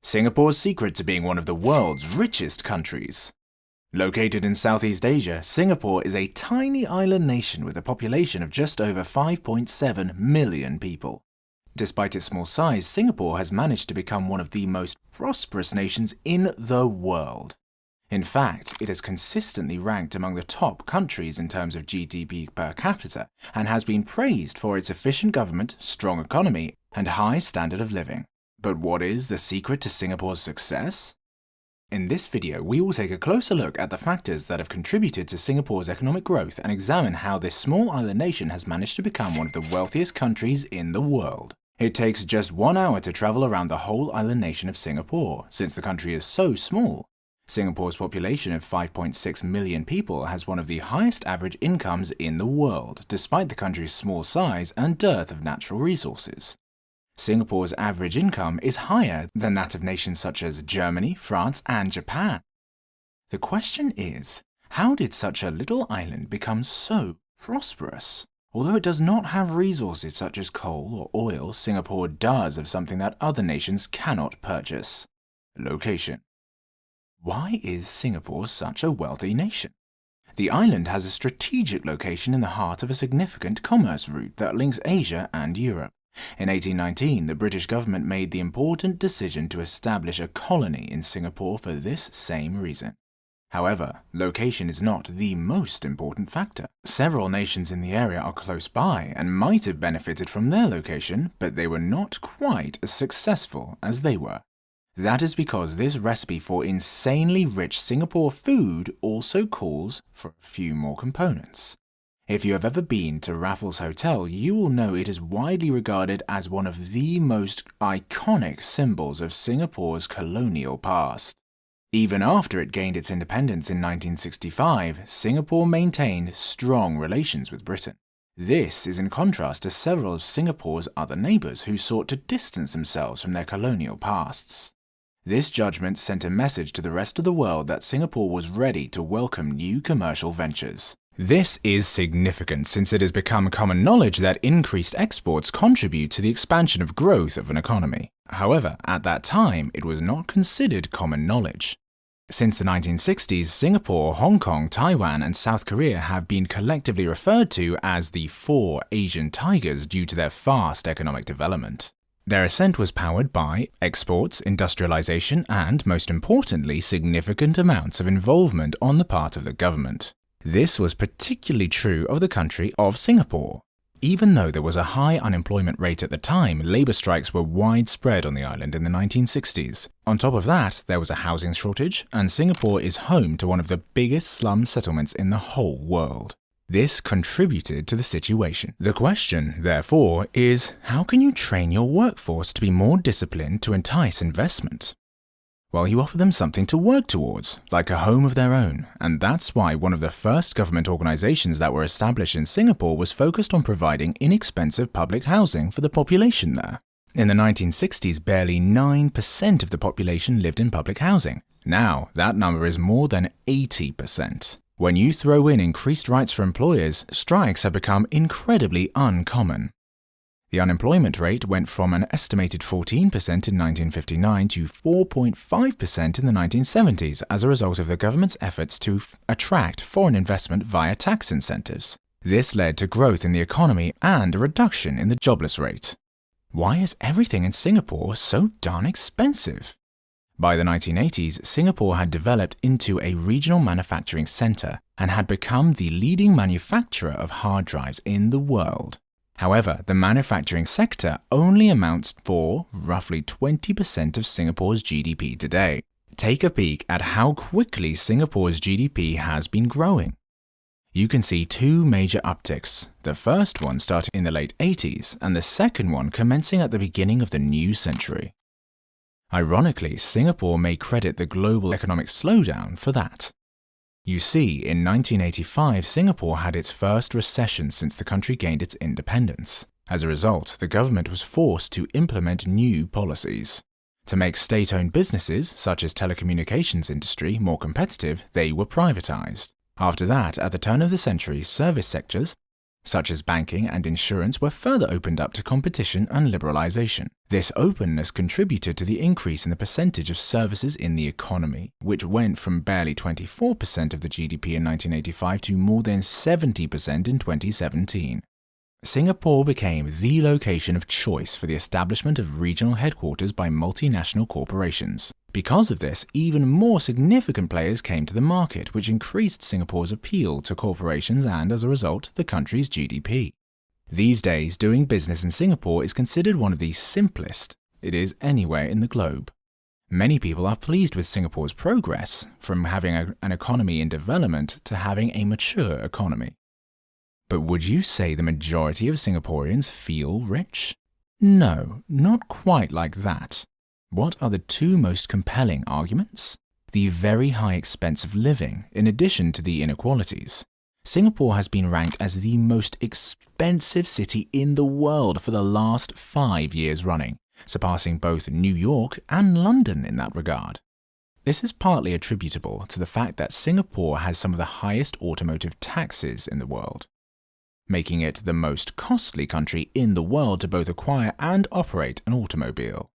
Singapore's secret to being one of the world's richest countries. Located in Southeast Asia, Singapore is a tiny island nation with a population of just over 5.7 million people. Despite its small size, Singapore has managed to become one of the most prosperous nations in the world. In fact, it has consistently ranked among the top countries in terms of GDP per capita and has been praised for its efficient government, strong economy, and high standard of living. But what is the secret to Singapore's success? In this video, we will take a closer look at the factors that have contributed to Singapore's economic growth and examine how this small island nation has managed to become one of the wealthiest countries in the world. It takes just 1 hour to travel around the whole island nation of Singapore, since the country is so small. Singapore's population of 5.6 million people has one of the highest average incomes in the world, despite the country's small size and dearth of natural resources. Singapore's average income is higher than that of nations such as Germany, France, and Japan. The question is, how did such a little island become so prosperous? Although it does not have resources such as coal or oil, Singapore does have something that other nations cannot purchase: location. Why is Singapore such a wealthy nation? The island has a strategic location in the heart of a significant commerce route that links Asia and Europe. In 1819, the British government made the important decision to establish a colony in Singapore for this same reason. However, location is not the most important factor. Several nations in the area are close by and might have benefited from their location, but they were not quite as successful as they were. That is because this recipe for insanely rich Singapore food also calls for a few more components. If you have ever been to Raffles Hotel, you will know it is widely regarded as one of the most iconic symbols of Singapore's colonial past. Even after it gained its independence in 1965, Singapore maintained strong relations with Britain. This is in contrast to several of Singapore's other neighbours who sought to distance themselves from their colonial pasts. This judgment sent a message to the rest of the world that Singapore was ready to welcome new commercial ventures. This is significant since it has become common knowledge that increased exports contribute to the expansion of growth of an economy. However, at that time, it was not considered common knowledge. Since the 1960s, Singapore, Hong Kong, Taiwan, and South Korea have been collectively referred to as the 4 Asian Tigers due to their fast economic development. Their ascent was powered by exports, industrialization, and, most importantly, significant amounts of involvement on the part of the government. This was particularly true of the country of Singapore. Even though there was a high unemployment rate at the time, labour strikes were widespread on the island in the 1960s. On top of that, there was a housing shortage, and Singapore is home to one of the biggest slum settlements in the whole world. This contributed to the situation. The question, therefore, is how can you train your workforce to be more disciplined to entice investment? Well, you offer them something to work towards, like a home of their own, and that's why one of the first government organizations that were established in Singapore was focused on providing inexpensive public housing for the population there. In the 1960s, barely 9% of the population lived in public housing. Now, that number is more than 80%. When you throw in increased rights for employers, strikes have become incredibly uncommon. The unemployment rate went from an estimated 14% in 1959 to 4.5% in the 1970s as a result of the government's efforts to attract foreign investment via tax incentives. This led to growth in the economy and a reduction in the jobless rate. Why is everything in Singapore so darn expensive? By the 1980s, Singapore had developed into a regional manufacturing centre and had become the leading manufacturer of hard drives in the world. However, the manufacturing sector only amounts for roughly 20% of Singapore's GDP today. Take a peek at how quickly Singapore's GDP has been growing. You can see 2 major upticks, the first one starting in the late 80s and the second one commencing at the beginning of the new century. Ironically, Singapore may credit the global economic slowdown for that. You see, in 1985, Singapore had its first recession since the country gained its independence. As a result, the government was forced to implement new policies. To make state-owned businesses, such as telecommunications industry, more competitive, they were privatized. After that, at the turn of the century, service sectors, such as banking and insurance, were further opened up to competition and liberalization. This openness contributed to the increase in the percentage of services in the economy, which went from barely 24% of the GDP in 1985 to more than 70% in 2017. Singapore became the location of choice for the establishment of regional headquarters by multinational corporations. Because of this, even more significant players came to the market, which increased Singapore's appeal to corporations and, as a result, the country's GDP. These days, doing business in Singapore is considered one of the simplest it is anywhere in the globe. Many people are pleased with Singapore's progress, from having an economy in development to having a mature economy. But would you say the majority of Singaporeans feel rich? No, not quite like that. What are the two most compelling arguments? The very high expense of living, in addition to the inequalities. Singapore has been ranked as the most expensive city in the world for the last 5 years running, surpassing both New York and London in that regard. This is partly attributable to the fact that Singapore has some of the highest automotive taxes in the world, making it the most costly country in the world to both acquire and operate an automobile.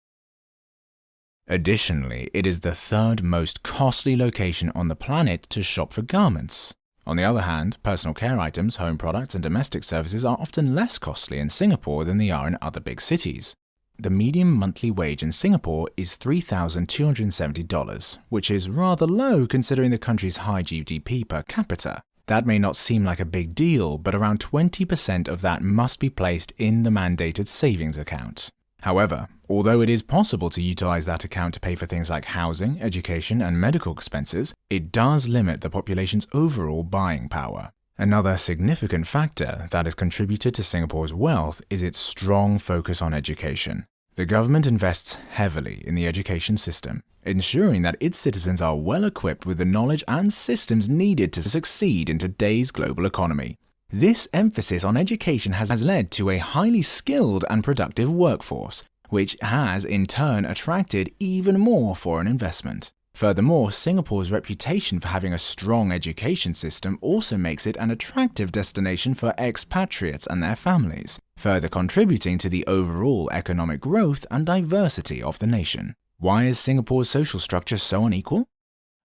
Additionally, it is the third most costly location on the planet to shop for garments. On the other hand, personal care items, home products, and domestic services are often less costly in Singapore than they are in other big cities. The median monthly wage in Singapore is $3,270, which is rather low considering the country's high GDP per capita. That may not seem like a big deal, but around 20% of that must be placed in the mandated savings account. However, although it is possible to utilize that account to pay for things like housing, education, and medical expenses, it does limit the population's overall buying power. Another significant factor that has contributed to Singapore's wealth is its strong focus on education. The government invests heavily in the education system, ensuring that its citizens are well equipped with the knowledge and systems needed to succeed in today's global economy. This emphasis on education has led to a highly skilled and productive workforce, which has in turn attracted even more foreign investment. Furthermore, Singapore's reputation for having a strong education system also makes it an attractive destination for expatriates and their families, further contributing to the overall economic growth and diversity of the nation. Why is Singapore's social structure so unequal?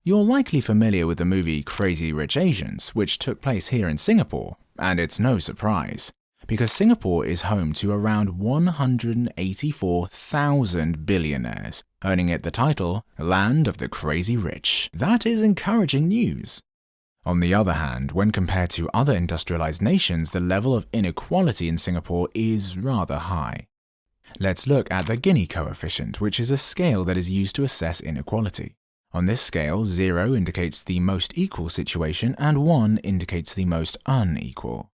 You're likely familiar with the movie Crazy Rich Asians, which took place here in Singapore, and it's no surprise, because Singapore is home to around 184,000 billionaires, earning it the title Land of the Crazy Rich. That is encouraging news. On the other hand, when compared to other industrialized nations, the level of inequality in Singapore is rather high. Let's look at the Gini coefficient, which is a scale that is used to assess inequality. On this scale, 0 indicates the most equal situation and 1 indicates the most unequal.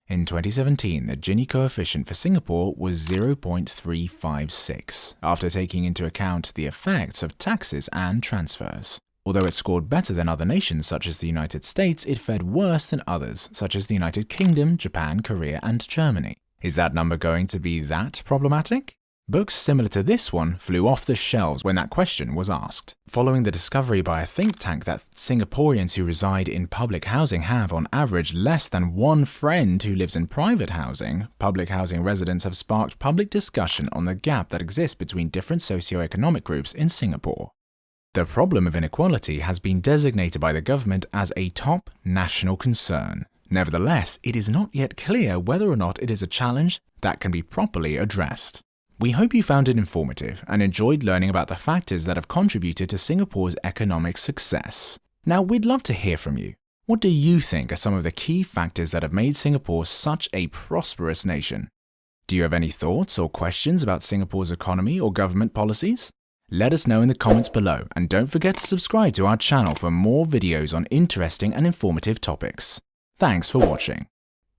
In 2017, the Gini coefficient for Singapore was 0.356, after taking into account the effects of taxes and transfers. Although it scored better than other nations such as the United States, it fared worse than others such as the United Kingdom, Japan, Korea, and Germany. Is that number going to be that problematic? Books similar to this one flew off the shelves when that question was asked. Following the discovery by a think tank that Singaporeans who reside in public housing have on average less than one friend who lives in private housing, public housing residents have sparked public discussion on the gap that exists between different socio-economic groups in Singapore. The problem of inequality has been designated by the government as a top national concern. Nevertheless, it is not yet clear whether or not it is a challenge that can be properly addressed. We hope you found it informative and enjoyed learning about the factors that have contributed to Singapore's economic success. Now, we'd love to hear from you. What do you think are some of the key factors that have made Singapore such a prosperous nation? Do you have any thoughts or questions about Singapore's economy or government policies? Let us know in the comments below, and don't forget to subscribe to our channel for more videos on interesting and informative topics. Thanks for watching.